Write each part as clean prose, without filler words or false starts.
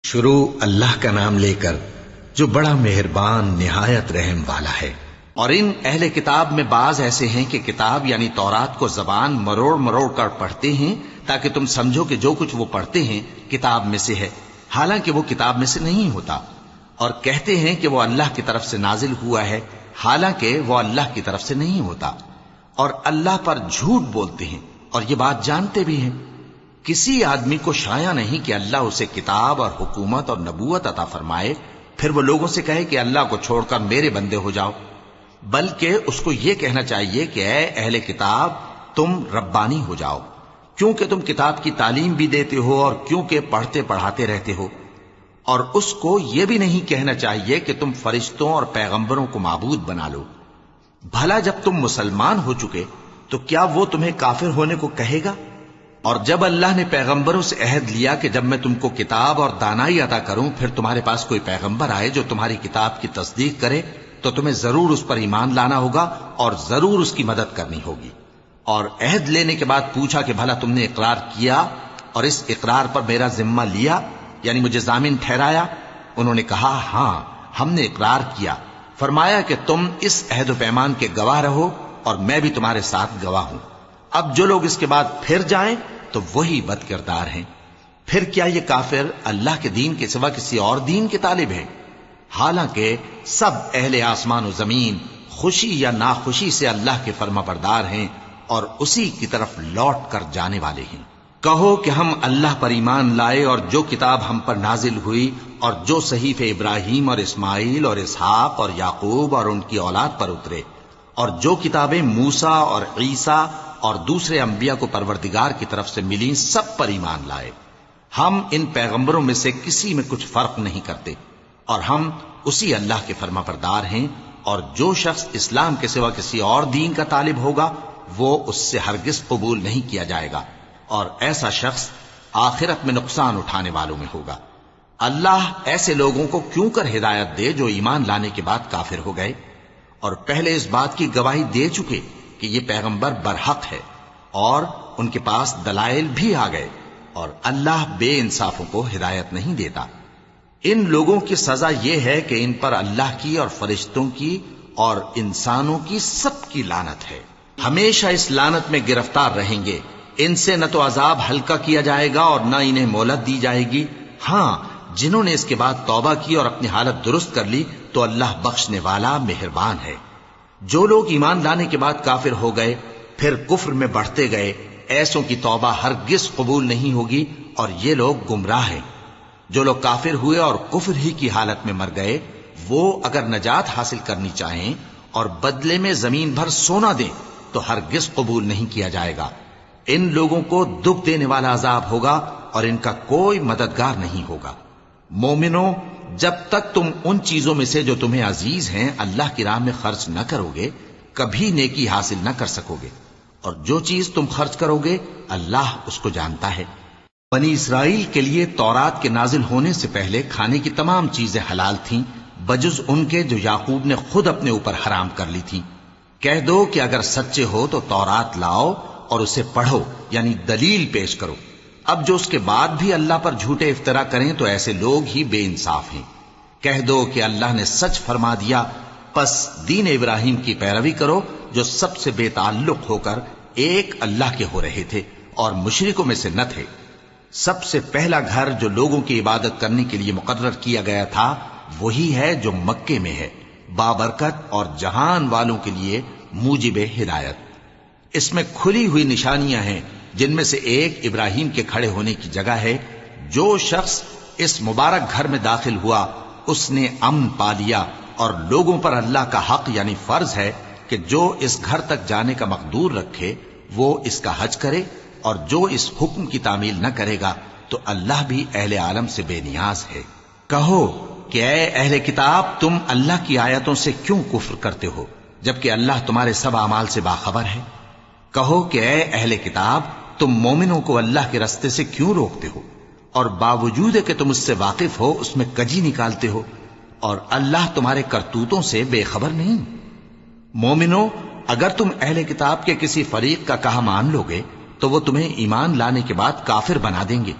شروع اللہ کا نام لے کر جو بڑا مہربان نہایت رحم والا ہے۔ اور ان اہل کتاب میں بعض ایسے ہیں کہ کتاب یعنی تورات کو زبان مروڑ مروڑ کر پڑھتے ہیں تاکہ تم سمجھو کہ جو کچھ وہ پڑھتے ہیں کتاب میں سے ہے، حالانکہ وہ کتاب میں سے نہیں ہوتا، اور کہتے ہیں کہ وہ اللہ کی طرف سے نازل ہوا ہے، حالانکہ وہ اللہ کی طرف سے نہیں ہوتا، اور اللہ پر جھوٹ بولتے ہیں اور یہ بات جانتے بھی ہیں۔ کسی آدمی کو شایع نہیں کہ اللہ اسے کتاب اور حکومت اور نبوت عطا فرمائے پھر وہ لوگوں سے کہے کہ اللہ کو چھوڑ کر میرے بندے ہو جاؤ، بلکہ اس کو یہ کہنا چاہیے کہ اے اہل کتاب تم ربانی ہو جاؤ، کیونکہ تم کتاب کی تعلیم بھی دیتے ہو اور کیونکہ پڑھتے پڑھاتے رہتے ہو۔ اور اس کو یہ بھی نہیں کہنا چاہیے کہ تم فرشتوں اور پیغمبروں کو معبود بنا لو۔ بھلا جب تم مسلمان ہو چکے تو کیا وہ تمہیں کافر ہونے کو کہے گا؟ اور جب اللہ نے پیغمبروں سے عہد لیا کہ جب میں تم کو کتاب اور دانائی عطا کروں پھر تمہارے پاس کوئی پیغمبر آئے جو تمہاری کتاب کی تصدیق کرے تو تمہیں ضرور اس پر ایمان لانا ہوگا اور ضرور اس کی مدد کرنی ہوگی۔ اور عہد لینے کے بعد پوچھا کہ بھلا تم نے اقرار کیا اور اس اقرار پر میرا ذمہ لیا، یعنی مجھے ضامن ٹھہرایا؟ انہوں نے کہا ہاں ہم نے اقرار کیا۔ فرمایا کہ تم اس عہد و پیمان کے گواہ رہو اور میں بھی تمہارے ساتھ گواہ ہوں۔ اب جو لوگ اس کے بعد پھر جائیں تو وہی بد کردار ہیں۔ پھر کیا یہ کافر اللہ کے دین کے سوا کسی اور دین کے طالب ہیں؟ حالانکہ سب اہل آسمان و زمین خوشی یا ناخوشی سے اللہ کے فرما بردار ہیں اور اسی کی طرف لوٹ کر جانے والے ہیں۔ کہو کہ ہم اللہ پر ایمان لائے اور جو کتاب ہم پر نازل ہوئی اور جو صحیفے ابراہیم اور اسماعیل اور اسحاق اور یعقوب اور ان کی اولاد پر اترے اور جو کتابیں موسیٰ اور عیسیٰ اور دوسرے انبیاء کو پروردگار کی طرف سے ملیں سب پر ایمان لائے۔ ہم ان پیغمبروں میں سے کسی میں کچھ فرق نہیں کرتے اور ہم اسی اللہ کے فرما بردار ہیں، اور جو شخص اسلام کے سوا کسی اور دین کا طالب ہوگا وہ اس سے ہرگز قبول نہیں کیا جائے گا، اور ایسا شخص آخرت میں نقصان اٹھانے والوں میں ہوگا۔ اللہ ایسے لوگوں کو کیوں کر ہدایت دے جو ایمان لانے کے بعد کافر ہو گئے اور پہلے اس بات کی گواہی دے چکے کہ یہ پیغمبر برحق ہے اور ان کے پاس دلائل بھی آ گئے، اور اللہ بے انصافوں کو ہدایت نہیں دیتا۔ ان لوگوں کی سزا یہ ہے کہ ان پر اللہ کی اور فرشتوں کی اور انسانوں کی سب کی لعنت ہے، ہمیشہ اس لعنت میں گرفتار رہیں گے۔ ان سے نہ تو عذاب ہلکا کیا جائے گا اور نہ انہیں مہلت دی جائے گی۔ ہاں جنہوں نے اس کے بعد توبہ کی اور اپنی حالت درست کر لی تو اللہ بخشنے والا مہربان ہے۔ جو لوگ ایمان لانے کے بعد کافر ہو گئے پھر کفر میں بڑھتے گئے ایسوں کی توبہ ہرگز قبول نہیں ہوگی، اور یہ لوگ گمراہ ہیں۔ جو لوگ کافر ہوئے اور کفر ہی کی حالت میں مر گئے وہ اگر نجات حاصل کرنی چاہیں اور بدلے میں زمین بھر سونا دیں تو ہرگز قبول نہیں کیا جائے گا۔ ان لوگوں کو دکھ دینے والا عذاب ہوگا اور ان کا کوئی مددگار نہیں ہوگا۔ مومنوں، جب تک تم ان چیزوں میں سے جو تمہیں عزیز ہیں اللہ کی راہ میں خرچ نہ کرو گے کبھی نیکی حاصل نہ کر سکو گے، اور جو چیز تم خرچ کرو گے اللہ اس کو جانتا ہے۔ بنی اسرائیل کے لیے تورات کے نازل ہونے سے پہلے کھانے کی تمام چیزیں حلال تھیں بجز ان کے جو یعقوب نے خود اپنے اوپر حرام کر لی تھیں۔ کہہ دو کہ اگر سچے ہو تو تورات لاؤ اور اسے پڑھو، یعنی دلیل پیش کرو۔ اب جو اس کے بعد بھی اللہ پر جھوٹے افطرا کریں تو ایسے لوگ ہی بے انصاف ہیں۔ کہہ دو کہ اللہ نے سچ فرما دیا، پس دین ابراہیم کی پیروی کرو جو سب سے بے تعلق ہو کر ایک اللہ کے ہو رہے تھے اور مشرکوں میں سے نہ تھے۔ سب سے پہلا گھر جو لوگوں کی عبادت کرنے کے لیے مقرر کیا گیا تھا وہی ہے جو مکے میں ہے، بابرکت اور جہان والوں کے لیے موجب ہدایت۔ اس میں کھلی ہوئی نشانیاں ہیں جن میں سے ایک ابراہیم کے کھڑے ہونے کی جگہ ہے۔ جو شخص اس مبارک گھر میں داخل ہوا اس نے امن پا لیا، اور لوگوں پر اللہ کا حق یعنی فرض ہے کہ جو اس گھر تک جانے کا مقدور رکھے وہ اس کا حج کرے، اور جو اس حکم کی تعمیل نہ کرے گا تو اللہ بھی اہل عالم سے بے نیاز ہے۔ کہو کہ اے اہل کتاب تم اللہ کی آیتوں سے کیوں کفر کرتے ہو جبکہ اللہ تمہارے سب اعمال سے باخبر ہے؟ کہو کہ اے اہل کتاب تم مومنوں کو اللہ کے رستے سے کیوں روکتے ہو اور باوجود کہ تم اس سے واقف ہو اس میں کجی نکالتے ہو، اور اللہ تمہارے کرتوتوں سے بے خبر نہیں؟ مومنوں، اگر تم اہل کتاب کے کسی فریق کا کہا مان لو گے تو وہ تمہیں ایمان لانے کے بعد کافر بنا دیں گے،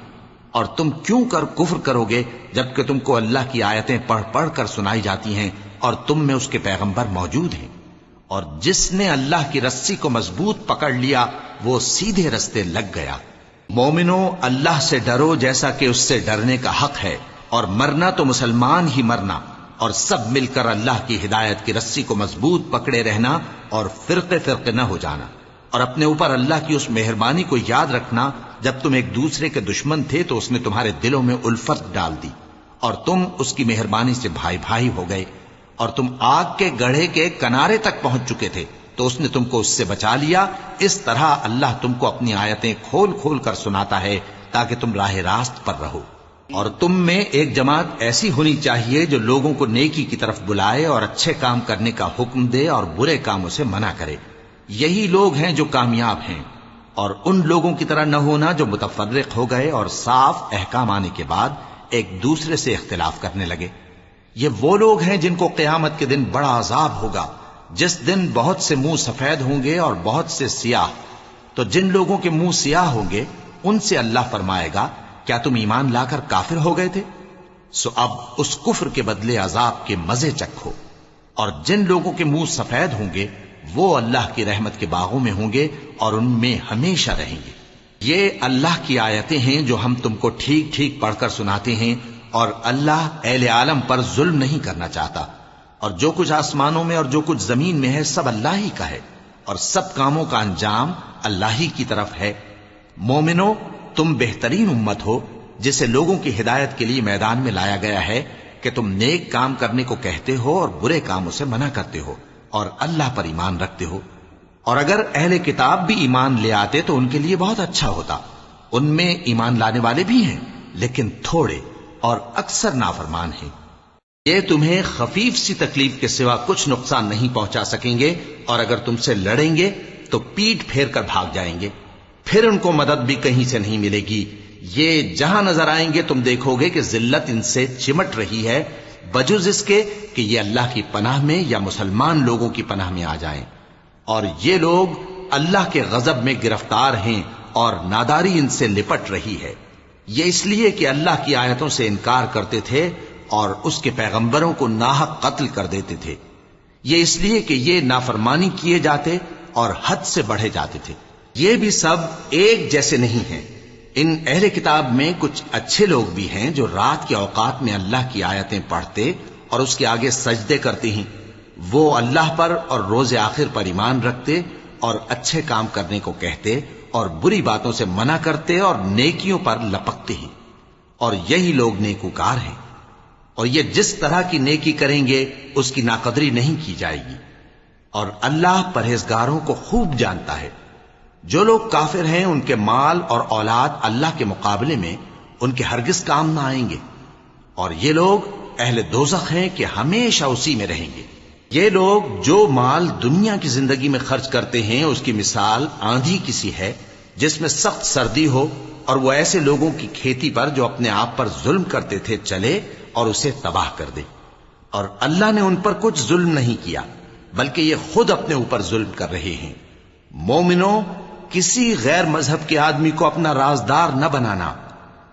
اور تم کیوں کفر کرو گے جبکہ تم کو اللہ کی آیتیں پڑھ پڑھ کر سنائی جاتی ہیں اور تم میں اس کے پیغمبر موجود ہیں؟ اور جس نے اللہ کی رسی کو مضبوط پکڑ لیا وہ سیدھے رستے لگ گیا۔ مومنو، اللہ سے ڈرو جیسا کہ اس سے ڈرنے کا حق ہے، اور مرنا تو مسلمان ہی مرنا، اور سب مل کر اللہ کی ہدایت کی رسی کو مضبوط پکڑے رہنا اور فرقے فرقے نہ ہو جانا، اور اپنے اوپر اللہ کی اس مہربانی کو یاد رکھنا جب تم ایک دوسرے کے دشمن تھے تو اس نے تمہارے دلوں میں الفت ڈال دی اور تم اس کی مہربانی سے بھائی بھائی ہو گئے، اور تم آگ کے گڑھے کے کنارے تک پہنچ چکے تھے تو اس نے تم کو اس سے بچا لیا۔ اس طرح اللہ تم کو اپنی آیتیں کھول کھول کر سناتا ہے تاکہ تم راہ راست پر رہو۔ اور تم میں ایک جماعت ایسی ہونی چاہیے جو لوگوں کو نیکی کی طرف بلائے اور اچھے کام کرنے کا حکم دے اور برے کاموں سے منع کرے۔ یہی لوگ ہیں جو کامیاب ہیں، اور ان لوگوں کی طرح نہ ہونا جو متفرق ہو گئے اور صاف احکام آنے کے بعد ایک دوسرے سے اختلاف کرنے لگے۔ یہ وہ لوگ ہیں جن کو قیامت کے دن بڑا عذاب ہوگا، جس دن بہت سے منہ سفید ہوں گے اور بہت سے سیاہ۔ تو جن لوگوں کے منہ سیاہ ہوں گے ان سے اللہ فرمائے گا، کیا تم ایمان لا کر کافر ہو گئے تھے؟ سو اب اس کفر کے بدلے عذاب کے مزے چکھو۔ اور جن لوگوں کے منہ سفید ہوں گے وہ اللہ کی رحمت کے باغوں میں ہوں گے اور ان میں ہمیشہ رہیں گے۔ یہ اللہ کی آیتیں ہیں جو ہم تم کو ٹھیک ٹھیک پڑھ کر سناتے ہیں، اور اللہ اہل عالم پر ظلم نہیں کرنا چاہتا، اور جو کچھ آسمانوں میں اور جو کچھ زمین میں ہے سب اللہ ہی کا ہے، اور سب کاموں کا انجام اللہ ہی کی طرف ہے۔ مومنو، تم بہترین امت ہو جسے لوگوں کی ہدایت کے لیے میدان میں لایا گیا ہے کہ تم نیک کام کرنے کو کہتے ہو اور برے کاموں سے منع کرتے ہو اور اللہ پر ایمان رکھتے ہو۔ اور اگر اہل کتاب بھی ایمان لے آتے تو ان کے لیے بہت اچھا ہوتا، ان میں ایمان لانے والے بھی ہیں لیکن تھوڑے اور اکثر نافرمان ہیں۔ یہ تمہیں خفیف سی تکلیف کے سوا کچھ نقصان نہیں پہنچا سکیں گے، اور اگر تم سے لڑیں گے تو پیٹ پھیر کر بھاگ جائیں گے، پھر ان کو مدد بھی کہیں سے نہیں ملے گی۔ یہ جہاں نظر آئیں گے تم دیکھو گے کہ ذلت ان سے چمٹ رہی ہے، بجز اس کے کہ یہ اللہ کی پناہ میں یا مسلمان لوگوں کی پناہ میں آ جائیں۔ اور یہ لوگ اللہ کے غضب میں گرفتار ہیں اور ناداری ان سے لپٹ رہی ہے۔ یہ اس لیے کہ اللہ کی آیتوں سے انکار کرتے تھے اور اس کے پیغمبروں کو ناحق قتل کر دیتے تھے۔ یہ اس لیے کہ یہ نافرمانی کیے جاتے اور حد سے بڑھے جاتے تھے۔ یہ بھی سب ایک جیسے نہیں ہیں۔ ان اہل کتاب میں کچھ اچھے لوگ بھی ہیں جو رات کے اوقات میں اللہ کی آیتیں پڑھتے اور اس کے آگے سجدے کرتے ہیں۔ وہ اللہ پر اور روز آخر پر ایمان رکھتے اور اچھے کام کرنے کو کہتے اور بری باتوں سے منع کرتے اور نیکیوں پر لپکتے ہیں، اور یہی لوگ نیکوکار ہیں۔ اور یہ جس طرح کی نیکی کریں گے اس کی ناقدری نہیں کی جائے گی، اور اللہ پرہیزگاروں کو خوب جانتا ہے۔ جو لوگ کافر ہیں ان کے مال اور اولاد اللہ کے مقابلے میں ان کے ہرگز کام نہ آئیں گے، اور یہ لوگ اہل دوزخ ہیں کہ ہمیشہ اسی میں رہیں گے۔ یہ لوگ جو مال دنیا کی زندگی میں خرچ کرتے ہیں اس کی مثال آندھی کسی ہے جس میں سخت سردی ہو، اور وہ ایسے لوگوں کی کھیتی پر جو اپنے آپ پر ظلم کرتے تھے چلے اور اسے تباہ کر دے۔ اور اللہ نے ان پر کچھ ظلم نہیں کیا بلکہ یہ خود اپنے اوپر ظلم کر رہے ہیں۔ مومنو، کسی غیر مذہب کے آدمی کو اپنا رازدار نہ بنانا۔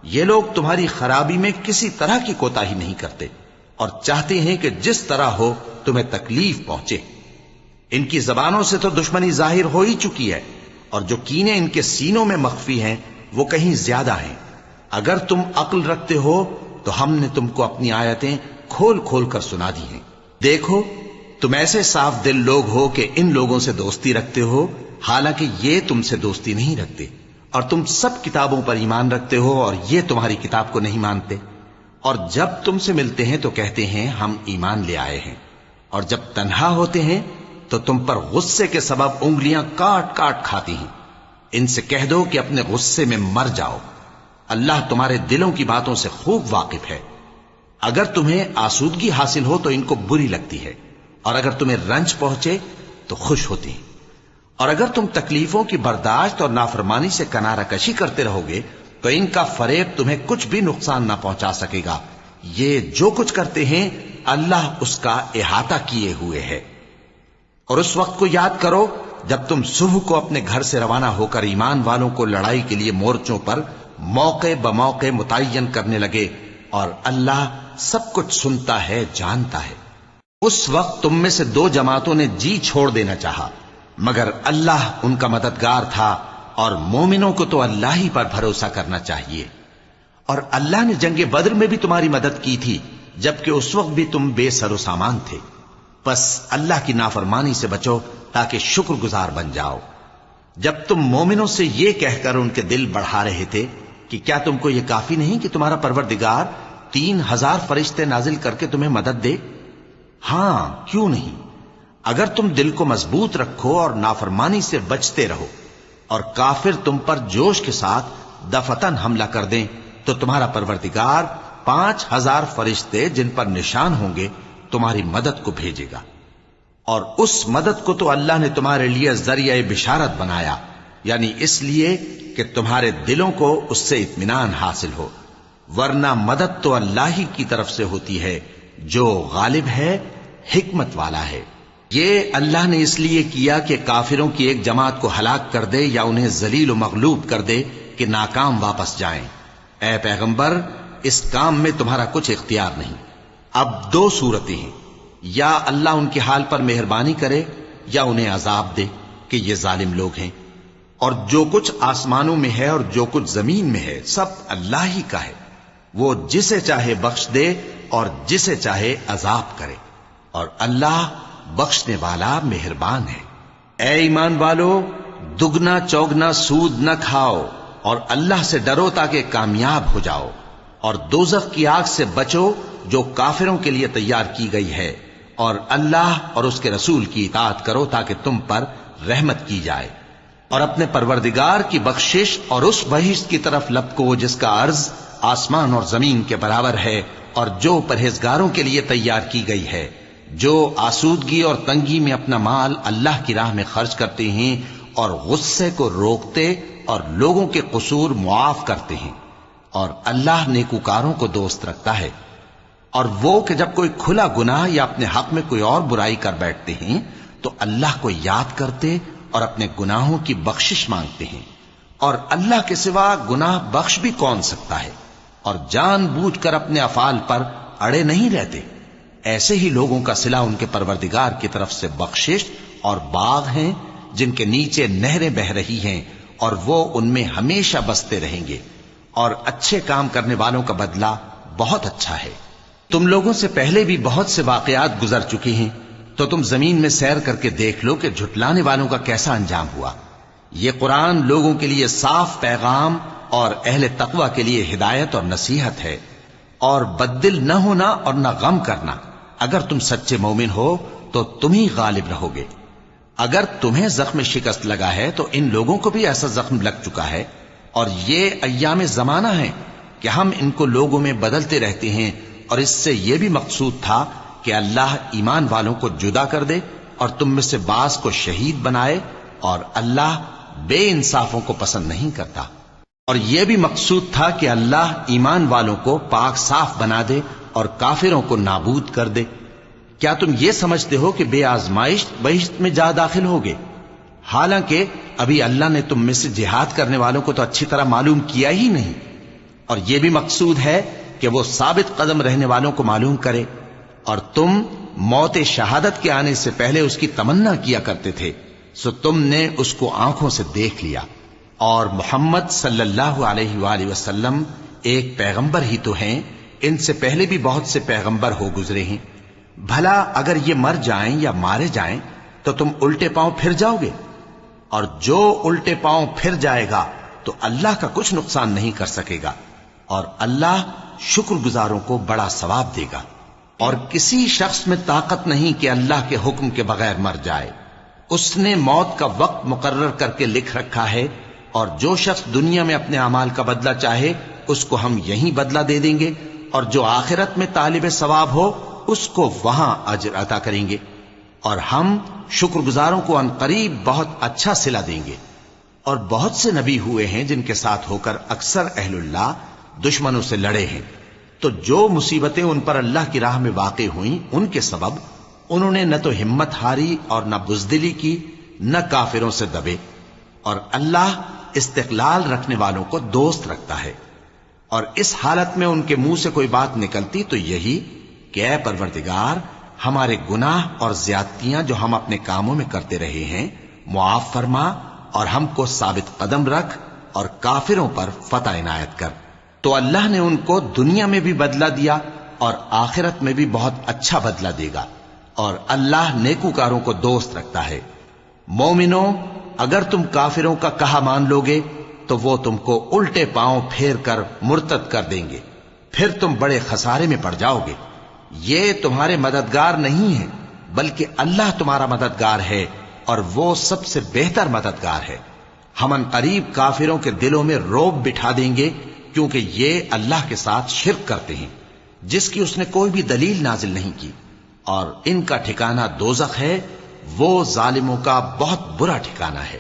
یہ لوگ تمہاری خرابی میں کسی طرح کی کوتاہی نہیں کرتے اور چاہتے ہیں کہ جس طرح ہو تمہیں تکلیف پہنچے۔ ان کی زبانوں سے تو دشمنی ظاہر ہو ہی چکی ہے، اور جو کینے ان کے سینوں میں مخفی ہیں وہ کہیں زیادہ ہیں۔ اگر تم عقل رکھتے ہو تو ہم نے تم کو اپنی آیتیں کھول کھول کر سنا دی ہیں۔ دیکھو، تم ایسے صاف دل لوگ ہو کہ ان لوگوں سے دوستی رکھتے ہو حالانکہ یہ تم سے دوستی نہیں رکھتے، اور تم سب کتابوں پر ایمان رکھتے ہو اور یہ تمہاری کتاب کو نہیں مانتے، اور جب تم سے ملتے ہیں تو کہتے ہیں ہم ایمان لے آئے ہیں، اور جب تنہا ہوتے ہیں تو تم پر غصے کے سبب انگلیاں کاٹ کاٹ کھاتی ہیں۔ ان سے کہہ دو کہ اپنے غصے میں مر جاؤ، اللہ تمہارے دلوں کی باتوں سے خوب واقف ہے۔ اگر تمہیں آسودگی حاصل ہو تو ان کو بری لگتی ہے، اور اگر تمہیں رنج پہنچے تو خوش ہوتی ہیں، اور اگر تم تکلیفوں کی برداشت اور نافرمانی سے کنارہ کشی کرتے رہو گے تو ان کا فریب تمہیں کچھ بھی نقصان نہ پہنچا سکے گا۔ یہ جو کچھ کرتے ہیں اللہ اس کا احاطہ کیے ہوئے ہے۔ اور اس وقت کو یاد کرو جب تم صبح کو اپنے گھر سے روانہ ہو کر ایمان والوں کو لڑائی کے لیے مورچوں پر موقع بموقع متعین کرنے لگے، اور اللہ سب کچھ سنتا ہے، جانتا ہے۔ اس وقت تم میں سے دو جماعتوں نے جی چھوڑ دینا چاہا، مگر اللہ ان کا مددگار تھا، اور مومنوں کو تو اللہ ہی پر بھروسہ کرنا چاہیے۔ اور اللہ نے جنگ بدر میں بھی تمہاری مدد کی تھی، جبکہ اس وقت بھی تم بے سر و سامان تھے۔ بس اللہ کی نافرمانی سے بچو تاکہ شکر گزار بن جاؤ۔ جب تم مومنوں سے یہ کہہ کر ان کے دل بڑھا رہے تھے کہ کیا تم کو یہ کافی نہیں کہ تمہارا پروردگار 3000 فرشتے نازل کر کے تمہیں مدد دے؟ ہاں، کیوں نہیں؟ اگر تم دل کو مضبوط رکھو اور نافرمانی سے بچتے رہو، اور کافر تم پر جوش کے ساتھ دفتن حملہ کر دیں، تو تمہارا پروردگار 5000 فرشتے جن پر نشان ہوں گے تمہاری مدد کو بھیجے گا۔ اور اس مدد کو تو اللہ نے تمہارے لیے ذریعہ بشارت بنایا، یعنی اس لیے کہ تمہارے دلوں کو اس سے اطمینان حاصل ہو، ورنہ مدد تو اللہ ہی کی طرف سے ہوتی ہے جو غالب ہے، حکمت والا ہے۔ یہ اللہ نے اس لیے کیا کہ کافروں کی ایک جماعت کو ہلاک کر دے یا انہیں ذلیل و مغلوب کر دے کہ ناکام واپس جائیں۔ اے پیغمبر، اس کام میں تمہارا کچھ اختیار نہیں۔ اب دو صورتیں ہیں، یا اللہ ان کے حال پر مہربانی کرے یا انہیں عذاب دے کہ یہ ظالم لوگ ہیں۔ اور جو کچھ آسمانوں میں ہے اور جو کچھ زمین میں ہے سب اللہ ہی کا ہے، وہ جسے چاہے بخش دے اور جسے چاہے عذاب کرے، اور اللہ بخشنے والا مہربان ہے۔ اے ایمان والو، دگنا چوگنا سود نہ کھاؤ، اور اللہ سے ڈرو تاکہ کامیاب ہو جاؤ، اور دوزخ کی آگ سے بچو جو کافروں کے لیے تیار کی گئی ہے، اور اللہ اور اس کے رسول کی اطاعت کرو تاکہ تم پر رحمت کی جائے، اور اپنے پروردگار کی بخشش اور اس بہشت کی طرف لپکو جس کا عرض آسمان اور زمین کے برابر ہے، اور جو پرہیزگاروں کے لیے تیار کی گئی ہے، جو آسودگی اور تنگی میں اپنا مال اللہ کی راہ میں خرچ کرتے ہیں، اور غصے کو روکتے اور لوگوں کے قصور معاف کرتے ہیں، اور اللہ نیکوکاروں کو دوست رکھتا ہے۔ اور وہ کہ جب کوئی کھلا گناہ یا اپنے حق میں کوئی اور برائی کر بیٹھتے ہیں تو اللہ کو یاد کرتے اور اپنے گناہوں کی بخشش مانگتے ہیں، اور اللہ کے سوا گناہ بخش بھی کون سکتا ہے، اور جان بوجھ کر اپنے افعال پر اڑے نہیں رہتے۔ ایسے ہی لوگوں کا صلہ ان کے پروردگار کی طرف سے بخشش اور باغ ہیں جن کے نیچے نہریں بہ رہی ہیں، اور وہ ان میں ہمیشہ بستے رہیں گے، اور اچھے کام کرنے والوں کا بدلہ بہت اچھا ہے۔ تم لوگوں سے پہلے بھی بہت سے واقعات گزر چکے ہیں، تو تم زمین میں سیر کر کے دیکھ لو کہ جھٹلانے والوں کا کیسا انجام ہوا۔ یہ قرآن لوگوں کے لیے صاف پیغام اور اہل تقوی کے لیے ہدایت اور نصیحت ہے، اور بددل نہ ہونا اور نہ غم کرنا۔ اگر تم سچے مومن ہو تو تم ہی غالب رہو گے۔ اگر تمہیں زخم شکست لگا ہے تو ان لوگوں کو بھی ایسا زخم لگ چکا ہے، اور یہ ایام زمانہ ہے کہ ہم ان کو لوگوں میں بدلتے رہتے ہیں، اور اس سے یہ بھی مقصود تھا کہ اللہ ایمان والوں کو جدا کر دے اور تم میں سے بعض کو شہید بنائے، اور اللہ بے انصافوں کو پسند نہیں کرتا۔ اور یہ بھی مقصود تھا کہ اللہ ایمان والوں کو پاک صاف بنا دے اور کافروں کو نابود کر دے۔ کیا تم یہ سمجھتے ہو کہ بے آزمائش بہشت میں جا داخل ہوگے؟ حالانکہ ابھی اللہ نے تم میں سے جہاد کرنے والوں کو تو اچھی طرح معلوم کیا ہی نہیں، اور یہ بھی مقصود ہے کہ وہ ثابت قدم رہنے والوں کو معلوم کرے۔ اور تم موت شہادت کے آنے سے پہلے اس کی تمنا کیا کرتے تھے، سو تم نے اس کو آنکھوں سے دیکھ لیا۔ اور محمد صلی اللہ علیہ وآلہ وسلم ایک پیغمبر ہی تو ہیں، ان سے پہلے بھی بہت سے پیغمبر ہو گزرے ہیں۔ بھلا اگر یہ مر جائیں یا مارے جائیں تو تم الٹے پاؤں پھر جاؤ گے؟ اور جو الٹے پاؤں پھر جائے گا تو اللہ کا کچھ نقصان نہیں کر سکے گا، اور اللہ شکر گزاروں کو بڑا ثواب دے گا۔ اور کسی شخص میں طاقت نہیں کہ اللہ کے حکم کے بغیر مر جائے۔ اس نے موت کا وقت مقرر کر کے لکھ رکھا ہے، اور جو شخص دنیا میں اپنے اعمال کا بدلہ چاہے اس کو ہم یہیں بدلہ دے دیں گے، اور جو آخرت میں طالب ثواب ہو اس کو وہاں اجر عطا کریں گے، اور ہم شکر گزاروں کو عنقریب بہت اچھا صلہ دیں گے۔ اور بہت سے نبی ہوئے ہیں جن کے ساتھ ہو کر اکثر اہل اللہ دشمنوں سے لڑے ہیں، تو جو مصیبتیں ان پر اللہ کی راہ میں واقع ہوئیں ان کے سبب انہوں نے نہ تو ہمت ہاری اور نہ بزدلی کی، نہ کافروں سے دبے، اور اللہ استقلال رکھنے والوں کو دوست رکھتا ہے، اور اس حالت میں ان کے منہ سے کوئی بات نکلتی تو یہی کہ اے پروردگار، ہمارے گناہ اور زیادتیاں جو ہم اپنے کاموں میں کرتے رہے ہیں معاف فرما، اور ہم کو ثابت قدم رکھ، اور کافروں پر فتح عنایت کر۔ تو اللہ نے ان کو دنیا میں بھی بدلہ دیا اور آخرت میں بھی بہت اچھا بدلہ دے گا، اور اللہ نیکوکاروں کو دوست رکھتا ہے۔ مومنو، اگر تم کافروں کا کہا مان لوگے تو وہ تم کو الٹے پاؤں پھیر کر مرتد کر دیں گے، پھر تم بڑے خسارے میں پڑ جاؤ گے۔ یہ تمہارے مددگار نہیں ہیں، بلکہ اللہ تمہارا مددگار ہے، اور وہ سب سے بہتر مددگار ہے۔ ہم ان قریب کافروں کے دلوں میں رعب بٹھا دیں گے، کیونکہ یہ اللہ کے ساتھ شرک کرتے ہیں جس کی اس نے کوئی بھی دلیل نازل نہیں کی، اور ان کا ٹھکانہ دوزخ ہے، وہ ظالموں کا بہت برا ٹھکانہ ہے۔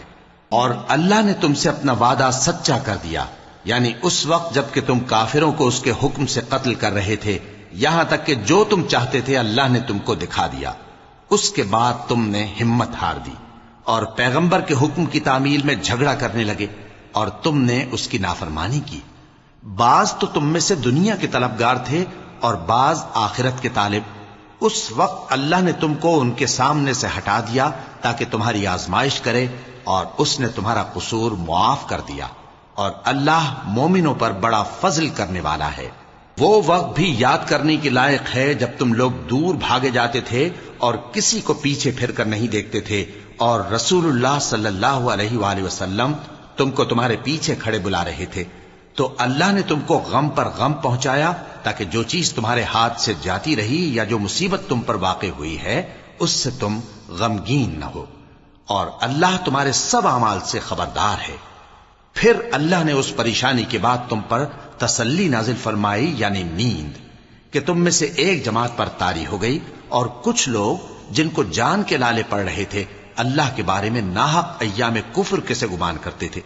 اور اللہ نے تم سے اپنا وعدہ سچا کر دیا، یعنی اس وقت جب کہ تم کافروں کو اس کے حکم سے قتل کر رہے تھے، یہاں تک کہ جو تم چاہتے تھے اللہ نے تم کو دکھا دیا۔ اس کے بعد تم نے ہمت ہار دی اور پیغمبر کے حکم کی تعمیل میں جھگڑا کرنے لگے، اور تم نے اس کی نافرمانی کی۔ بعض تو تم میں سے دنیا کے طلبگار تھے اور بعض آخرت کے طالب۔ اس وقت اللہ نے تم کو ان کے سامنے سے ہٹا دیا تاکہ تمہاری آزمائش کرے، اور اس نے تمہارا قصور معاف کر دیا، اور اللہ مومنوں پر بڑا فضل کرنے والا ہے۔ وہ وقت بھی یاد کرنے کے لائق ہے جب تم لوگ دور بھاگے جاتے تھے اور کسی کو پیچھے پھر کر نہیں دیکھتے تھے، اور رسول اللہ صلی اللہ علیہ وآلہ وسلم تم کو تمہارے پیچھے کھڑے بلا رہے تھے، تو اللہ نے تم کو غم پر غم پہنچایا تاکہ جو چیز تمہارے ہاتھ سے جاتی رہی یا جو مصیبت تم پر واقع ہوئی ہے اس سے تم غمگین نہ ہو، اور اللہ تمہارے سب اعمال سے خبردار ہے۔ پھر اللہ نے اس پریشانی کے بعد تم پر تسلی نازل فرمائی، یعنی نیند، کہ تم میں سے ایک جماعت پر طاری ہو گئی، اور کچھ لوگ جن کو جان کے لالے پڑ رہے تھے اللہ کے بارے میں ناحق ایام کفر کے سے گمان کرتے تھے،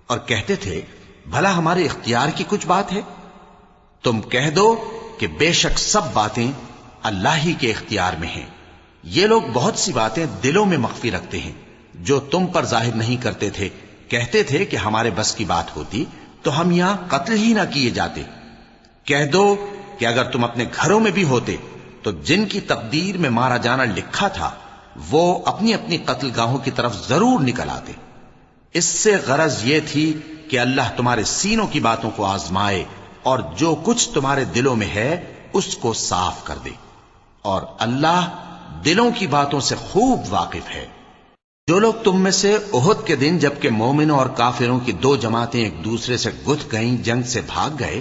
اور کہتے تھے بھلا ہمارے اختیار کی کچھ بات ہے؟ تم کہہ دو کہ بے شک سب باتیں اللہ ہی کے اختیار میں ہیں۔ یہ لوگ بہت سی باتیں دلوں میں مخفی رکھتے ہیں جو تم پر ظاہر نہیں کرتے تھے، کہتے تھے کہ ہمارے بس کی بات ہوتی تو ہم یہاں قتل ہی نہ کیے جاتے۔ کہہ دو کہ اگر تم اپنے گھروں میں بھی ہوتے تو جن کی تقدیر میں مارا جانا لکھا تھا وہ اپنی اپنی قتل گاہوں کی طرف ضرور نکل آتے۔ اس سے غرض یہ تھی کہ اللہ تمہارے سینوں کی باتوں کو آزمائے اور جو کچھ تمہارے دلوں میں ہے اس کو صاف کر دے، اور اللہ دلوں کی باتوں سے خوب واقف ہے۔ جو لوگ تم میں سے احد کے دن جبکہ مومنوں اور کافروں کی دو جماعتیں ایک دوسرے سے گتھ گئیں جنگ سے بھاگ گئے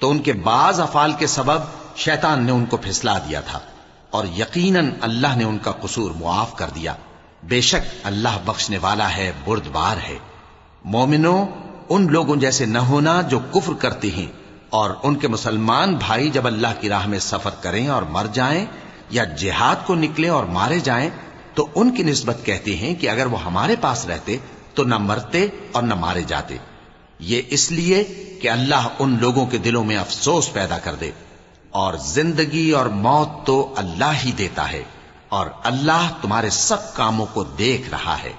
تو ان کے بعض افعال کے سبب شیطان نے ان کو پھسلا دیا تھا، اور یقیناً اللہ نے ان کا قصور معاف کر دیا۔ بے شک اللہ بخشنے والا ہے، بردبار ہے۔ مومنوں، ان لوگوں جیسے نہ ہونا جو کفر کرتے ہیں، اور ان کے مسلمان بھائی جب اللہ کی راہ میں سفر کریں اور مر جائیں یا جہاد کو نکلے اور مارے جائیں تو ان کی نسبت کہتے ہیں کہ اگر وہ ہمارے پاس رہتے تو نہ مرتے اور نہ مارے جاتے۔ یہ اس لیے کہ اللہ ان لوگوں کے دلوں میں افسوس پیدا کر دے، اور زندگی اور موت تو اللہ ہی دیتا ہے، اور اللہ تمہارے سب کاموں کو دیکھ رہا ہے۔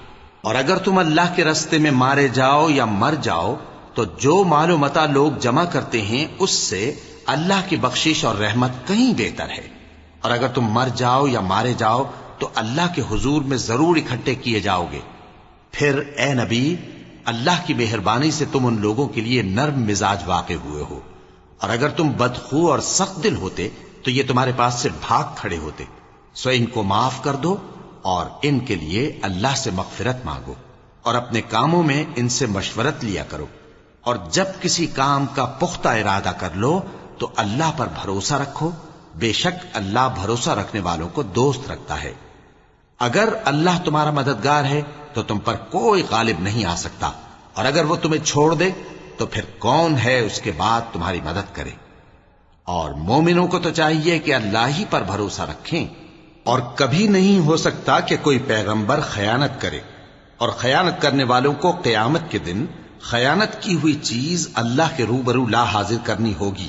اور اگر تم اللہ کے راستے میں مارے جاؤ یا مر جاؤ تو جو مال و متاع لوگ جمع کرتے ہیں اس سے اللہ کی بخشش اور رحمت کہیں بہتر ہے، اور اگر تم مر جاؤ یا مارے جاؤ تو اللہ کے حضور میں ضرور اکٹھے کیے جاؤ گے۔ پھر اے نبی، اللہ کی مہربانی سے تم ان لوگوں کے لیے نرم مزاج واقع ہوئے ہو، اور اگر تم بدخو اور سخت دل ہوتے تو یہ تمہارے پاس سے بھاگ کھڑے ہوتے۔ سو ان کو معاف کر دو اور ان کے لیے اللہ سے مغفرت مانگو، اور اپنے کاموں میں ان سے مشورت لیا کرو، اور جب کسی کام کا پختہ ارادہ کر لو تو اللہ پر بھروسہ رکھو، بے شک اللہ بھروسہ رکھنے والوں کو دوست رکھتا ہے۔ اگر اللہ تمہارا مددگار ہے تو تم پر کوئی غالب نہیں آ سکتا، اور اگر وہ تمہیں چھوڑ دے تو پھر کون ہے اس کے بعد تمہاری مدد کرے۔ اور مومنوں کو تو چاہیے کہ اللہ ہی پر بھروسہ رکھیں، اور کبھی نہیں ہو سکتا کہ کوئی پیغمبر خیانت کرے، اور خیانت کرنے والوں کو قیامت کے دن خیانت کی ہوئی چیز اللہ کے روبرو لا حاضر کرنی ہوگی۔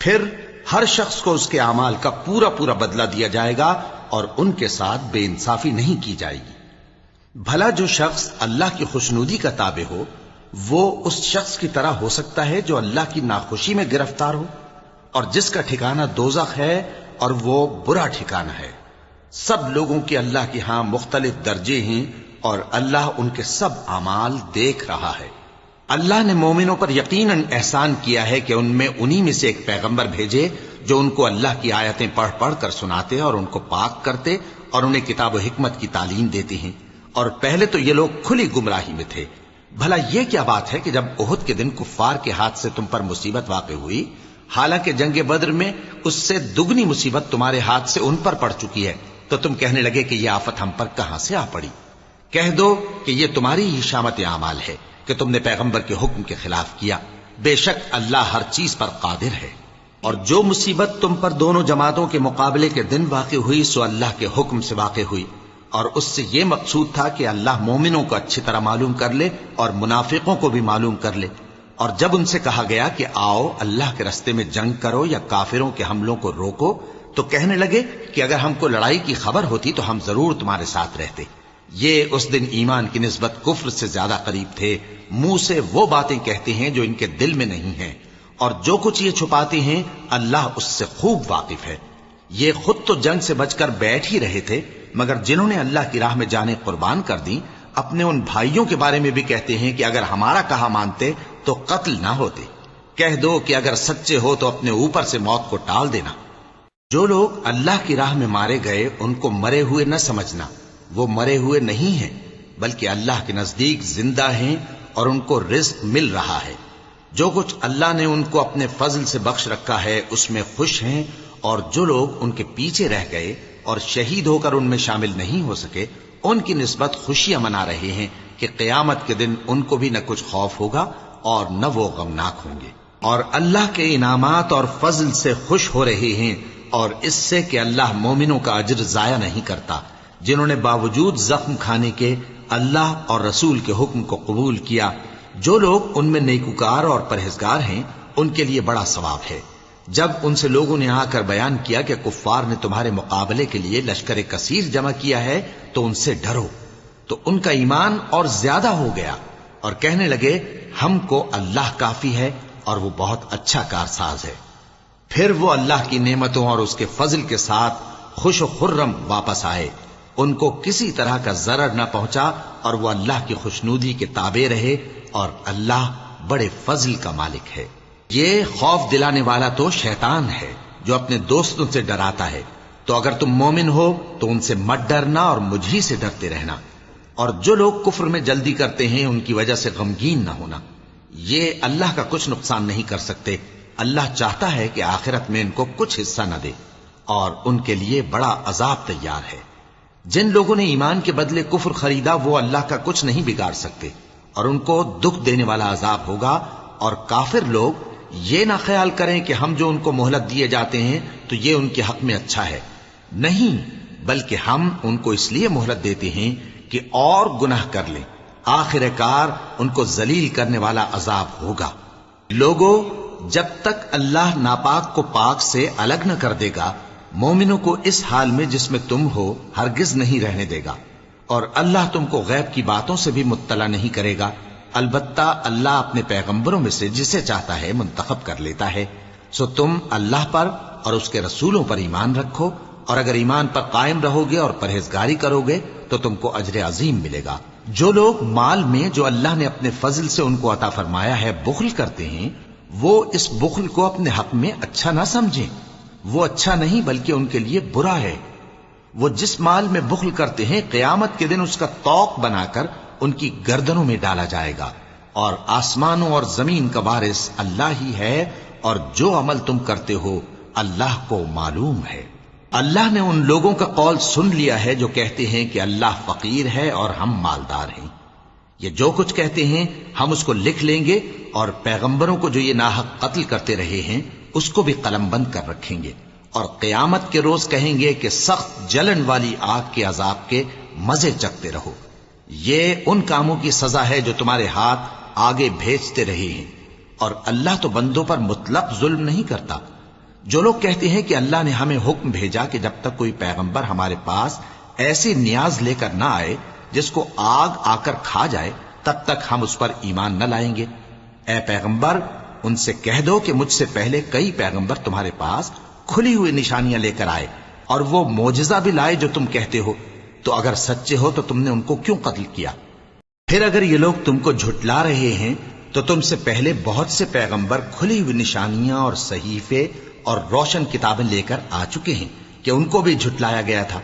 پھر ہر شخص کو اس کے اعمال کا پورا پورا بدلہ دیا جائے گا، اور ان کے ساتھ بے انصافی نہیں کی جائے گی۔ بھلا جو شخص اللہ کی خوشنودی کا تابع ہو وہ اس شخص کی طرح ہو سکتا ہے جو اللہ کی ناخوشی میں گرفتار ہو اور جس کا ٹھکانہ دوزخ ہے اور وہ برا ٹھکانہ ہے۔ سب لوگوں کے اللہ کے ہاں مختلف درجے ہیں اور اللہ ان کے سب اعمال دیکھ رہا ہے۔ اللہ نے مومنوں پر یقیناً احسان کیا ہے کہ ان میں انہی میں سے ایک پیغمبر بھیجے جو ان کو اللہ کی آیتیں پڑھ پڑھ کر سناتے اور ان کو پاک کرتے اور انہیں کتاب و حکمت کی تعلیم دیتے ہیں، اور پہلے تو یہ لوگ کھلی گمراہی میں تھے۔ بھلا یہ کیا بات ہے کہ جب احد کے دن کفار کے ہاتھ سے تم پر مصیبت واقع ہوئی، حالانکہ جنگ بدر میں اس سے دگنی مصیبت تمہارے ہاتھ سے ان پر پڑ چکی ہے، تو تم کہنے لگے کہ یہ آفت ہم پر کہاں سے آ پڑی؟ کہہ دو کہ یہ تمہاری ہی شامت اعمال ہے کہ تم نے پیغمبر کے حکم کے خلاف کیا، بے شک اللہ ہر چیز پر قادر ہے۔ اور جو مصیبت تم پر دونوں جماعتوں کے مقابلے کے دن واقع ہوئی سو اللہ کے حکم سے واقع ہوئی، اور اس سے یہ مقصود تھا کہ اللہ مومنوں کو اچھی طرح معلوم کر لے اور منافقوں کو بھی معلوم کر لے۔ اور جب ان سے کہا گیا کہ آؤ اللہ کے رستے میں جنگ کرو یا کافروں کے حملوں کو روکو، تو کہنے لگے کہ اگر ہم کو لڑائی کی خبر ہوتی تو ہم ضرور تمہارے ساتھ رہتے۔ یہ اس دن ایمان کی نسبت کفر سے زیادہ قریب تھے، منہ سے وہ باتیں کہتے ہیں جو ان کے دل میں نہیں ہیں، اور جو کچھ یہ چھپاتے ہیں اللہ اس سے خوب واقف ہے۔ یہ خود تو جنگ سے بچ کر بیٹھ ہی رہے تھے، مگر جنہوں نے اللہ کی راہ میں جانیں قربان کر دی، اپنے ان بھائیوں کے بارے میں بھی کہتے ہیں کہ اگر ہمارا کہا مانتے تو قتل نہ ہوتے۔ کہہ دو کہ اگر سچے ہو تو اپنے اوپر سے موت کو ٹال دینا۔ جو لوگ اللہ کی راہ میں مارے گئے ان کو مرے ہوئے نہ سمجھنا، وہ مرے ہوئے نہیں ہیں بلکہ اللہ کے نزدیک زندہ ہیں اور ان کو رزق مل رہا ہے۔ جو کچھ اللہ نے ان کو اپنے فضل سے بخش رکھا ہے اس میں خوش ہیں، اور جو لوگ ان کے پیچھے رہ گئے اور شہید ہو کر ان میں شامل نہیں ہو سکے ان کی نسبت خوشیاں منا رہے ہیں کہ قیامت کے دن ان کو بھی نہ کچھ خوف ہوگا اور نہ وہ غمناک ہوں گے، اور اللہ کے انعامات اور فضل سے خوش ہو رہے ہیں، اور اس سے کہ اللہ مومنوں کا اجر ضائع نہیں کرتا۔ جنہوں نے باوجود زخم کھانے کے اللہ اور رسول کے حکم کو قبول کیا، جو لوگ ان میں نیکوکار اور پرہیزگار ہیں ان کے لیے بڑا ثواب ہے۔ جب ان سے لوگوں نے آ کر بیان کیا کہ کفار نے تمہارے مقابلے کے لیے لشکر کثیر جمع کیا ہے تو ان سے ڈرو، تو ان کا ایمان اور زیادہ ہو گیا اور کہنے لگے ہم کو اللہ کافی ہے اور وہ بہت اچھا کارساز ہے۔ پھر وہ اللہ کی نعمتوں اور اس کے فضل کے ساتھ خوش و خرم واپس آئے، ان کو کسی طرح کا ضرر نہ پہنچا اور وہ اللہ کی خوشنودی کے تابع رہے، اور اللہ بڑے فضل کا مالک ہے۔ یہ خوف دلانے والا تو شیطان ہے جو اپنے دوستوں سے ڈراتا ہے، تو اگر تم مومن ہو تو ان سے مت ڈرنا اور مجھ ہی سے ڈرتے رہنا، اور جو لوگ کفر میں جلدی کرتے ہیں ان کی وجہ سے غمگین نہ ہونا، یہ اللہ کا کچھ نقصان نہیں کر سکتے۔ اللہ چاہتا ہے کہ آخرت میں ان کو کچھ حصہ نہ دے، اور ان کے لیے بڑا عذاب تیار ہے۔ جن لوگوں نے ایمان کے بدلے کفر خریدا وہ اللہ کا کچھ نہیں بگاڑ سکتے، اور ان کو دکھ دینے والا عذاب ہوگا۔ اور کافر لوگ یہ نہ خیال کریں کہ ہم جو ان کو مہلت دیے جاتے ہیں تو یہ ان کے حق میں اچھا ہے، نہیں، بلکہ ہم ان کو اس لیے مہلت دیتے ہیں کہ اور گناہ کر لیں، آخر کار ان کو ذلیل کرنے والا عذاب ہوگا۔ لوگوں، جب تک اللہ ناپاک کو پاک سے الگ نہ کر دے گا، مومنوں کو اس حال میں جس میں تم ہو ہرگز نہیں رہنے دے گا، اور اللہ تم کو غیب کی باتوں سے بھی مطلع نہیں کرے گا۔ البتہ اللہ اپنے پیغمبروں میں سے جسے چاہتا ہے منتخب کر لیتا ہے۔ سو تم اللہ پر اور اس کے رسولوں پر ایمان رکھو، اور اگر ایمان پر قائم رہو گے اور پرہیزگاری کرو گے تو تم کو اجر عظیم ملے گا۔ جو لوگ مال میں جو اللہ نے اپنے فضل سے ان کو عطا فرمایا ہے بخل کرتے ہیں، وہ اس بخل کو اپنے حق میں اچھا نہ سمجھیں، وہ اچھا نہیں بلکہ ان کے لیے برا ہے۔ وہ جس مال میں بخل کرتے ہیں قیامت کے دن اس کا طوق بنا کر ان کی گردنوں میں ڈالا جائے گا، اور آسمانوں اور زمین کا وارث اللہ ہی ہے، اور جو عمل تم کرتے ہو اللہ کو معلوم ہے۔ اللہ نے ان لوگوں کا قول سن لیا ہے جو کہتے ہیں کہ اللہ فقیر ہے اور ہم مالدار ہیں۔ یہ جو کچھ کہتے ہیں ہم اس کو لکھ لیں گے، اور پیغمبروں کو جو یہ ناحق قتل کرتے رہے ہیں اس کو بھی قلم بند کر رکھیں گے، اور قیامت کے روز کہیں گے کہ سخت جلن والی آگ کے عذاب کے مزے چکھتے رہو۔ یہ ان کاموں کی سزا ہے جو تمہارے ہاتھ آگے بھیجتے رہے ہیں، اور اللہ تو بندوں پر مطلق ظلم نہیں کرتا۔ جو لوگ کہتے ہیں کہ اللہ نے ہمیں حکم بھیجا کہ جب تک کوئی پیغمبر ہمارے پاس ایسی نیاز لے کر نہ آئے جس کو آگ آ کر کھا جائے تب تک ہم اس پر ایمان نہ لائیں گے۔ اے پیغمبر ان سے کہہ دو کہ مجھ سے پہلے کئی پیغمبر تمہارے پاس کھلی ہوئی نشانیاں لے کر آئے اور وہ معجزہ بھی لائے جو تم کہتے ہو، تو اگر سچے ہو تو تم نے ان کو کیوں قتل کیا؟ پھر اگر یہ لوگ تم کو جھٹلا رہے ہیں تو تم سے پہلے بہت سے پیغمبر کھلی ہوئی نشانیاں اور صحیفے اور روشن کتابیں لے کر آ چکے ہیں کہ ان کو بھی جھٹلایا گیا تھا۔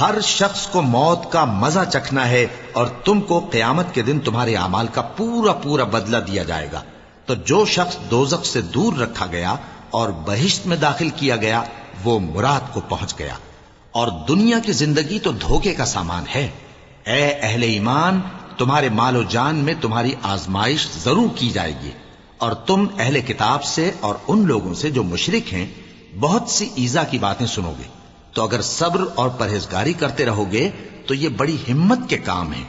ہر شخص کو موت کا مزہ چکھنا ہے اور تم کو قیامت کے دن تمہارے اعمال کا پورا پورا بدلہ دیا جائے گا۔ تو جو شخص دوزخ سے دور رکھا گیا اور بہشت میں داخل کیا گیا وہ مراد کو پہنچ گیا، اور دنیا کی زندگی تو دھوکے کا سامان ہے۔ اے اہل ایمان تمہارے مال و جان میں تمہاری آزمائش ضرور کی جائے گی، اور تم اہل کتاب سے اور ان لوگوں سے جو مشرک ہیں بہت سی ایذا کی باتیں سنو گے، تو اگر صبر اور پرہیزگاری کرتے رہو گے تو یہ بڑی ہمت کے کام ہیں۔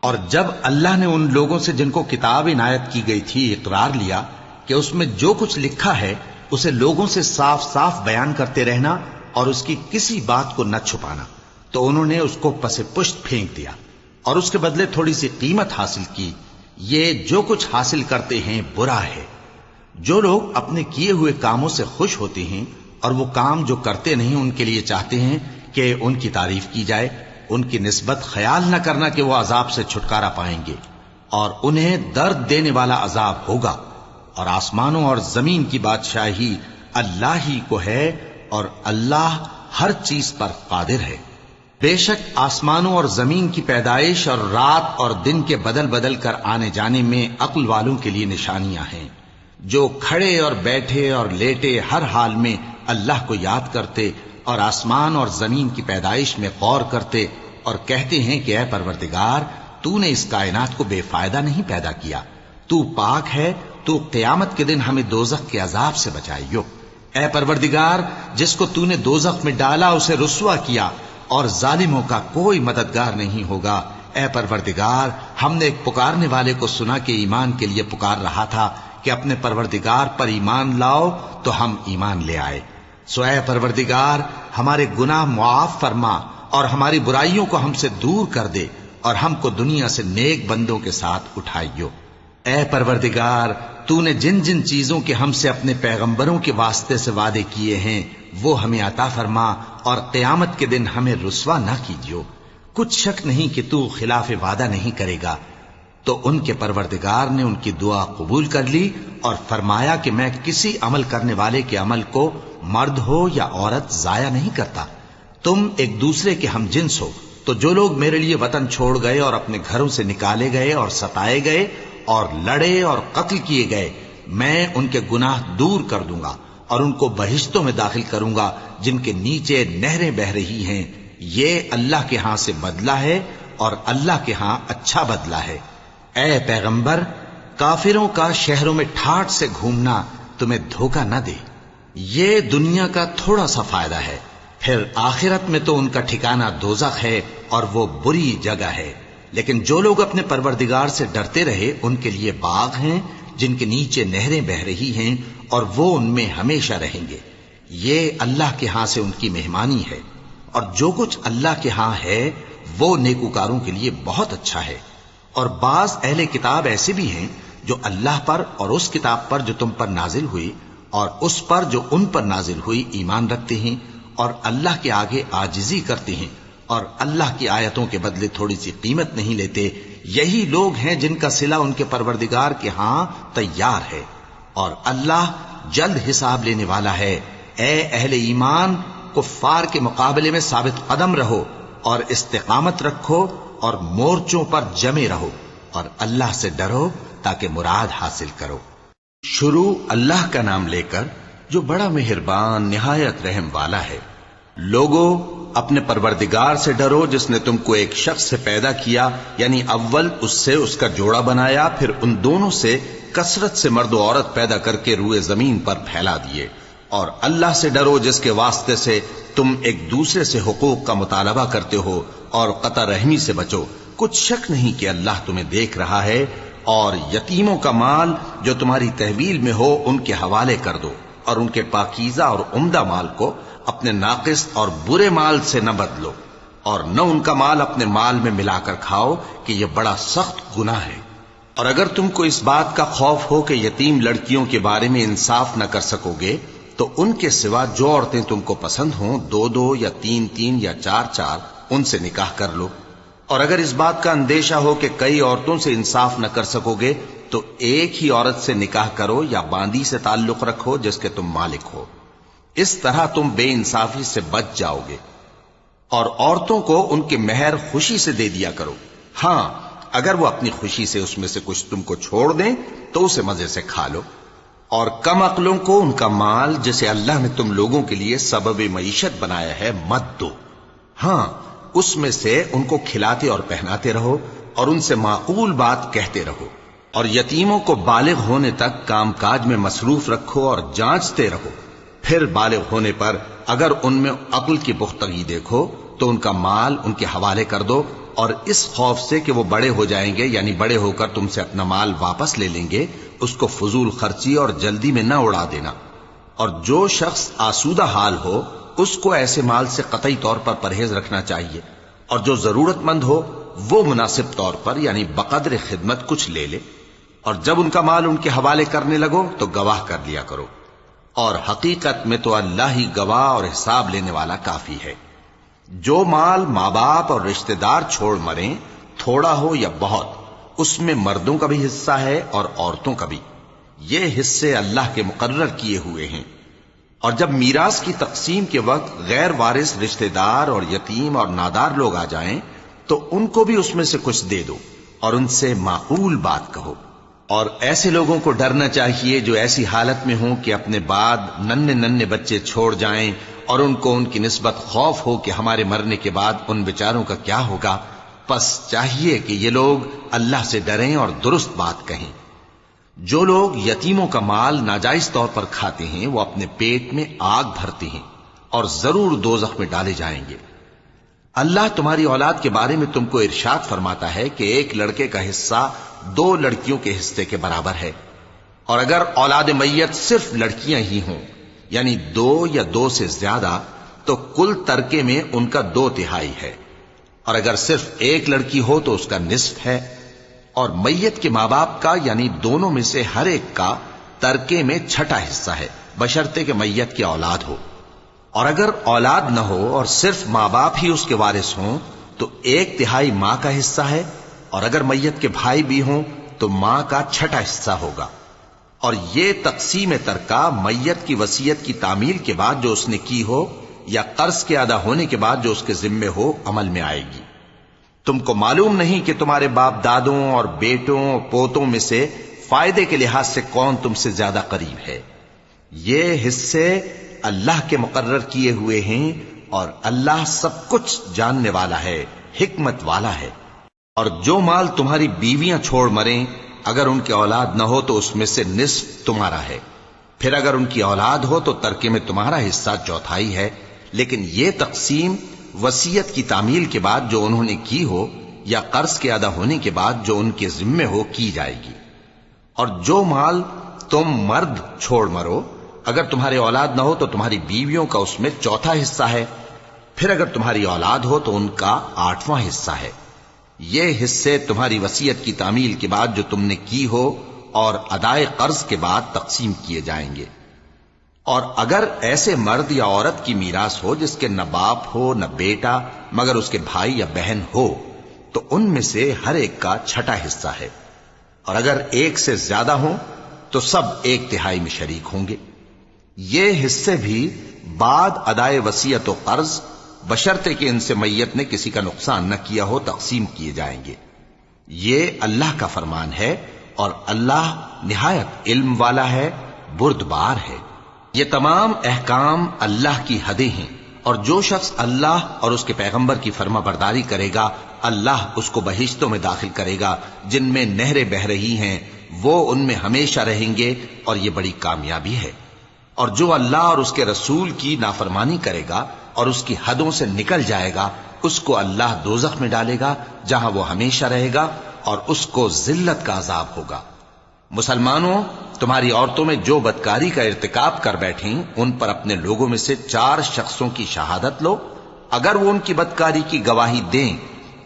اور جب اللہ نے ان لوگوں سے جن کو کتاب عنایت کی گئی تھی اقرار لیا کہ اس میں جو کچھ لکھا ہے اسے لوگوں سے صاف صاف بیان کرتے رہنا اور اس کی کسی بات کو نہ چھپانا، تو انہوں نے اس کو پس پشت پھینک دیا اور اس کے بدلے تھوڑی سی قیمت حاصل کی۔ یہ جو کچھ حاصل کرتے ہیں برا ہے۔ جو لوگ اپنے کیے ہوئے کاموں سے خوش ہوتے ہیں اور وہ کام جو کرتے نہیں ان کے لیے چاہتے ہیں کہ ان کی تعریف کی جائے، ان کی نسبت خیال نہ کرنا کہ وہ عذاب سے چھٹکارا پائیں گے، اور انہیں درد دینے والا عذاب ہوگا۔ اور آسمانوں اور زمین کی بادشاہی اللہ ہی کو ہے، اور اللہ ہر چیز پر قادر ہے۔ بے شک آسمانوں اور زمین کی پیدائش اور رات اور دن کے بدل بدل کر آنے جانے میں عقل والوں کے لیے نشانیاں ہیں، جو کھڑے اور بیٹھے اور لیٹے ہر حال میں اللہ کو یاد کرتے اور آسمان اور زمین کی پیدائش میں غور کرتے اور کہتے ہیں کہ اے پروردگار تو نے اس کائنات کو بے فائدہ نہیں پیدا کیا، تو پاک ہے، تو قیامت کے دن ہمیں دوزخ کے عذاب سے بچائیو۔ اے پروردگار جس کو تو نے دوزخ میں ڈالا اسے رسوا کیا، اور ظالموں کا کوئی مددگار نہیں ہوگا۔ اے پروردگار ہم نے ایک پکارنے والے کو سنا کہ ایمان کے لیے پکار رہا تھا کہ اپنے پروردگار پر ایمان لاؤ، تو ہم ایمان لے آئے۔ سو اے پروردگار ہمارے گناہ معاف فرما اور ہماری برائیوں کو ہم سے دور کر دے، اور ہم کو دنیا سے نیک بندوں کے ساتھ اٹھائیو۔ اے پروردگار تو نے جن جن چیزوں کے ہم سے اپنے پیغمبروں کے واسطے سے وعدے کیے ہیں وہ ہمیں عطا فرما، اور قیامت کے دن ہمیں رسوا نہ کیجیو۔ کچھ شک نہیں کہ تو خلاف وعدہ نہیں کرے گا۔ تو ان کے پروردگار نے ان کی دعا قبول کر لی اور فرمایا کہ میں کسی عمل کرنے والے کے عمل کو مرد ہو یا عورت ضائع نہیں کرتا۔ تم ایک دوسرے کے ہم جنس ہو، تو جو لوگ میرے لیے وطن چھوڑ گئے اور اپنے گھروں سے نکالے گئے اور ستائے گئے اور لڑے اور قتل کیے گئے، میں ان کے گناہ دور کر دوں گا اور ان کو بہشتوں میں داخل کروں گا جن کے نیچے نہریں بہ رہی ہیں۔ یہ اللہ کے ہاں سے بدلہ ہے اور اللہ کے ہاں اچھا بدلہ ہے۔ اے پیغمبر کافروں کا شہروں میں ٹھاٹ سے گھومنا تمہیں دھوکہ نہ دے، یہ دنیا کا تھوڑا سا فائدہ ہے، پھر آخرت میں تو ان کا ٹھکانہ دوزخ ہے اور وہ بری جگہ ہے۔ لیکن جو لوگ اپنے پروردگار سے ڈرتے رہے ان کے لیے باغ ہیں جن کے نیچے نہریں بہ رہی ہیں، اور وہ ان میں ہمیشہ رہیں گے۔ یہ اللہ کے ہاں سے ان کی مہمانی ہے، اور جو کچھ اللہ کے ہاں ہے وہ نیکوکاروں کے لیے بہت اچھا ہے۔ اور بعض اہل کتاب ایسے بھی ہیں جو اللہ پر اور اس کتاب پر جو تم پر نازل ہوئی اور اس پر جو ان پر نازل ہوئی ایمان رکھتے ہیں، اور اللہ کے آگے عاجزی کرتے ہیں، اور اللہ کی آیتوں کے بدلے تھوڑی سی قیمت نہیں لیتے۔ یہی لوگ ہیں جن کا صلہ ان کے پروردگار کے ہاں تیار ہے، اور اللہ جلد حساب لینے والا ہے۔ اے اہل ایمان کفار کے مقابلے میں ثابت قدم رہو اور استقامت رکھو اور مورچوں پر جمے رہو، اور اللہ سے ڈرو تاکہ مراد حاصل کرو۔ شروع اللہ کا نام لے کر جو بڑا مہربان نہایت رحم والا ہے۔ لوگو اپنے پروردگار سے ڈرو جس نے تم کو ایک شخص سے پیدا کیا، یعنی اول اس سے اس کا جوڑا بنایا، پھر ان دونوں سے کثرت سے مرد و عورت پیدا کر کے روئے زمین پر پھیلا دیے۔ اور اللہ سے ڈرو جس کے واسطے سے تم ایک دوسرے سے حقوق کا مطالبہ کرتے ہو، اور قطع رحمی سے بچو۔ کچھ شک نہیں کہ اللہ تمہیں دیکھ رہا ہے۔ اور یتیموں کا مال جو تمہاری تحویل میں ہو ان کے حوالے کر دو، اور ان کے پاکیزہ اور عمدہ مال کو اپنے ناقص اور برے مال سے نہ بدلو۔ اور نہ ان کا مال اپنے مال میں ملا کر کھاؤ کہ یہ بڑا سخت گناہ ہے۔ اور اگر تم کو اس بات کا خوف ہو کہ یتیم لڑکیوں کے بارے میں انصاف نہ کر سکو گے تو ان کے سوا جو عورتیں تم کو پسند ہوں 2 یا 3 یا 4 ان سے نکاح کر لو۔ اور اگر اس بات کا اندیشہ ہو کہ کئی عورتوں سے انصاف نہ کر سکو گے تو ایک ہی عورت سے نکاح کرو یا باندی سے تعلق رکھو جس کے تم مالک ہو، اس طرح تم بے انصافی سے بچ جاؤ گے۔ اور عورتوں کو ان کے مہر خوشی سے دے دیا کرو، ہاں اگر وہ اپنی خوشی سے اس میں سے کچھ تم کو چھوڑ دیں تو اسے مزے سے کھا لو۔ اور کم عقلوں کو ان کا مال جسے اللہ نے تم لوگوں کے لیے سبب معیشت بنایا ہے مت دو، ہاں اس میں سے ان کو کھلاتے اور پہناتے رہو اور ان سے معقول بات کہتے رہو۔ اور یتیموں کو بالغ ہونے تک کام کاج میں مصروف رکھو اور جانچتے رہو، پھر بالغ ہونے پر اگر ان میں عقل کی پختگی دیکھو تو ان کا مال ان کے حوالے کر دو، اور اس خوف سے کہ وہ بڑے ہو جائیں گے یعنی بڑے ہو کر تم سے اپنا مال واپس لے لیں گے اس کو فضول خرچی اور جلدی میں نہ اڑا دینا۔ اور جو شخص آسودہ حال ہو اس کو ایسے مال سے قطعی طور پر پرہیز رکھنا چاہیے، اور جو ضرورت مند ہو وہ مناسب طور پر یعنی بقدر خدمت کچھ لے لے۔ اور جب ان کا مال ان کے حوالے کرنے لگو تو گواہ کر لیا کرو، اور حقیقت میں تو اللہ ہی گواہ اور حساب لینے والا کافی ہے۔ جو مال ماں باپ اور رشتہ دار چھوڑ مریں، تھوڑا ہو یا بہت، اس میں مردوں کا بھی حصہ ہے اور عورتوں کا بھی، یہ حصے اللہ کے مقرر کیے ہوئے ہیں۔ اور جب میراث کی تقسیم کے وقت غیر وارث رشتہ دار اور یتیم اور نادار لوگ آ جائیں تو ان کو بھی اس میں سے کچھ دے دو اور ان سے معقول بات کہو۔ اور ایسے لوگوں کو ڈرنا چاہیے جو ایسی حالت میں ہوں کہ اپنے بعد ننھے بچے چھوڑ جائیں اور ان کو ان کی نسبت خوف ہو کہ ہمارے مرنے کے بعد ان بیچاروں کا کیا ہوگا، پس چاہیے کہ یہ لوگ اللہ سے ڈریں اور درست بات کہیں۔ جو لوگ یتیموں کا مال ناجائز طور پر کھاتے ہیں وہ اپنے پیٹ میں آگ بھرتے ہیں اور ضرور دوزخ میں ڈالے جائیں گے۔ اللہ تمہاری اولاد کے بارے میں تم کو ارشاد فرماتا ہے کہ ایک لڑکے کا حصہ 2 لڑکیوں کے حصے کے برابر ہے، اور اگر اولاد میت صرف لڑکیاں ہی ہوں یعنی 2 یا 2 سے زیادہ تو کل ترکے میں ان کا 2/3 ہے، اور اگر صرف ایک لڑکی ہو تو اس کا نصف ہے، اور میت کے ماں باپ کا یعنی دونوں میں سے ہر ایک کا ترکے میں 6واں حصہ ہے بشرطے کہ میت کی اولاد ہو۔ اور اگر اولاد نہ ہو اور صرف ماں باپ ہی اس کے وارث ہوں تو 1/3 ماں کا حصہ ہے، اور اگر میت کے بھائی بھی ہوں تو ماں کا 6واں حصہ ہوگا۔ اور یہ تقسیم ترکہ میت کی وصیت کی تعمیل کے بعد جو اس نے کی ہو یا قرض کے ادا ہونے کے بعد جو اس کے ذمے ہو عمل میں آئے گی۔ تم کو معلوم نہیں کہ تمہارے باپ دادوں اور بیٹوں اور پوتوں میں سے فائدے کے لحاظ سے کون تم سے زیادہ قریب ہے۔ یہ حصے اللہ کے مقرر کیے ہوئے ہیں اور اللہ سب کچھ جاننے والا ہے، حکمت والا ہے۔ اور جو مال تمہاری بیویاں چھوڑ مریں اگر ان کی اولاد نہ ہو تو اس میں سے نصف تمہارا ہے، پھر اگر ان کی اولاد ہو تو ترکے میں تمہارا حصہ 1/4 ہے، لیکن یہ تقسیم وصیت کی تعمیل کے بعد جو انہوں نے کی ہو یا قرض کے ادا ہونے کے بعد جو ان کے ذمے ہو کی جائے گی۔ اور جو مال تم مرد چھوڑ مرو اگر تمہارے اولاد نہ ہو تو تمہاری بیویوں کا اس میں 1/4 حصہ ہے، پھر اگر تمہاری اولاد ہو تو ان کا 8واں حصہ ہے۔ یہ حصے تمہاری وصیت کی تعمیل کے بعد جو تم نے کی ہو اور ادائے قرض کے بعد تقسیم کیے جائیں گے۔ اور اگر ایسے مرد یا عورت کی میراث ہو جس کے نہ باپ ہو نہ بیٹا مگر اس کے بھائی یا بہن ہو تو ان میں سے ہر ایک کا 6واں حصہ ہے، اور اگر ایک سے زیادہ ہوں تو سب 1/3 میں شریک ہوں گے۔ یہ حصے بھی بعد ادائے وصیت و قرض بشرطے کہ ان سے میت نے کسی کا نقصان نہ کیا ہو تقسیم کیے جائیں گے۔ یہ اللہ کا فرمان ہے اور اللہ نہایت علم والا ہے، بردبار ہے۔ یہ تمام احکام اللہ کی حدیں ہیں، اور جو شخص اللہ اور اس کے پیغمبر کی فرما برداری کرے گا اللہ اس کو بہشتوں میں داخل کرے گا جن میں نہریں بہہ رہی ہیں، وہ ان میں ہمیشہ رہیں گے، اور یہ بڑی کامیابی ہے۔ اور جو اللہ اور اس کے رسول کی نافرمانی کرے گا اور اس کی حدوں سے نکل جائے گا اس کو اللہ دوزخ میں ڈالے گا جہاں وہ ہمیشہ رہے گا، اور اس کو ذلت کا عذاب ہوگا۔ مسلمانوں، تمہاری عورتوں میں جو بدکاری کا ارتکاب کر بیٹھیں ان پر اپنے لوگوں میں سے 4 شخصوں کی شہادت لو، اگر وہ ان کی بدکاری کی گواہی دیں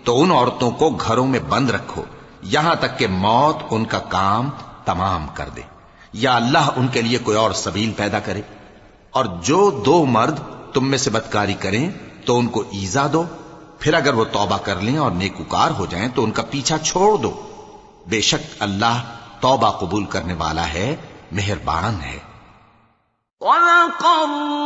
تو ان عورتوں کو گھروں میں بند رکھو یہاں تک کہ موت ان کا کام تمام کر دے یا اللہ ان کے لیے کوئی اور سبیل پیدا کرے. اور جو دو مرد تم میں سے بدکاری کریں تو ان کو ایذا دو، پھر اگر وہ توبہ کر لیں اور نیکوکار ہو جائیں تو ان کا پیچھا چھوڑ دو. بے شک اللہ توبہ قبول کرنے والا ہے، مہربان ہے. وَذَكَرُوا